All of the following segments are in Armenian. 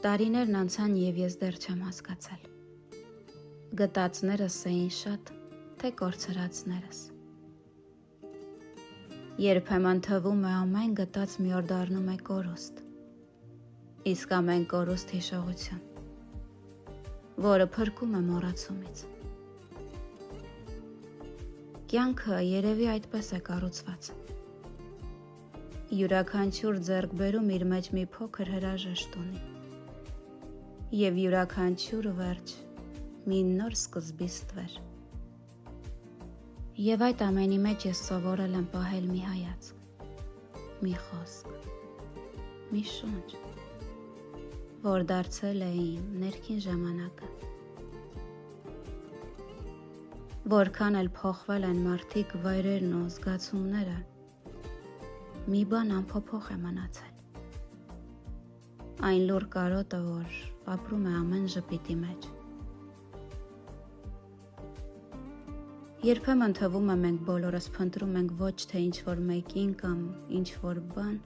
Տարիներն անցան և ես դեռ չեմ հասկացել. գտածներս էին շատ, թե կորցրածներս։ Երբեմն թվում է ամեն գտած մի օր դառնում է կորուստ, իսկ ամեն կորուստ հիշողություն, որը փրկում է մոռացումից։ Կյանքը երևի այդպես է կառուցված։ Յուրաքանչյուր ձեռքբերում իր մեջ մի փոքր հրաժեշտ ունի, և յուրաքանչյուր վերջ մի նոր սկզբի ստվեր։ Եվ այդ ամենի մեջ ես սովորել եմ պահել մի հայացք, մի խոսք, մի շունչ, որ դարձել է իմ ներքին ժամանակը։ Որքան էլ փոխվել են մարդիկ, վայրերն ու զգացումները, մի բան անփոփոխ է մնացել։ Այն լուռ կարոտը, որ ապրում է ամեն ժպիտի մեջ։ Երբեմն թվում է մենք բոլորս փնտրում ենք ոչ թե ինչ-որ մեկին կամ ինչ-որ բան,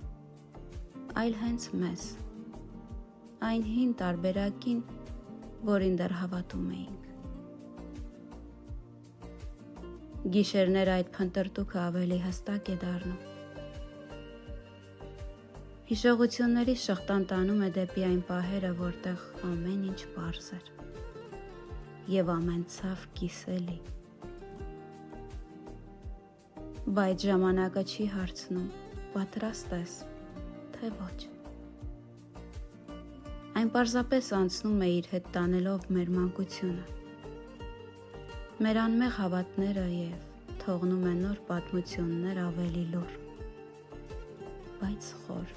այլ հենց մեզ, այն հին տարբերակին, որին դեռ հավատում էինք։ Գիշերները այդ փնտրտուքը ավելի հստակ է դառնում։ Հիշողությունների շղթան տանում է դեպի այն պահերը, որտեղ ամեն ինչ պարզ էր, և ամեն ցավ կիսելի։ Բայց ժամանակը չի հարցնում, պատրաստ ես, թե ոչ։ Այն պարզապես անցնում է իր հետ տանելով մեր մանկությունը, մեր անմեղ հավատները և թողնում է նոր պատմություններ ավելի լուռ, բայց խոր։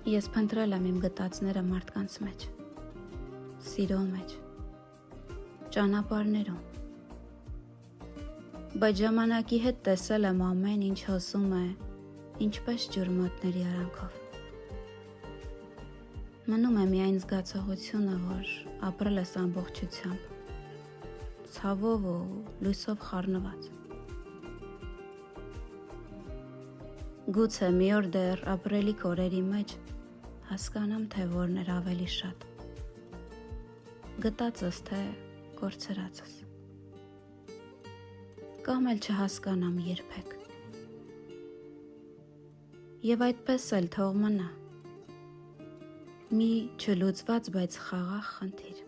Ես փնտրել եմ իմ գտածները մարդկանց մեջ, սիրո մեջ, ճանապարհներում, բայց ժամանակի հետ տեսել եմ ամեն ինչ հոսում է ինչպես ջուրմոտների արանքով։ Մնում է միայն զգացողությունը, որ ապրել ես ամբողջությամբ, ցավով ու լույսով խառնված։ Գուցե մի օր դեռ ապրելիք օրերի մեջ հասկանամ, թե որն էր ավելի շատ, գտածս, թե կորցրածս, կամ էլ չհասկանամ երբեք։ Եվ այդպես էլ թող մնա, մի չլուծված, բայց խաղաղ խնդիր։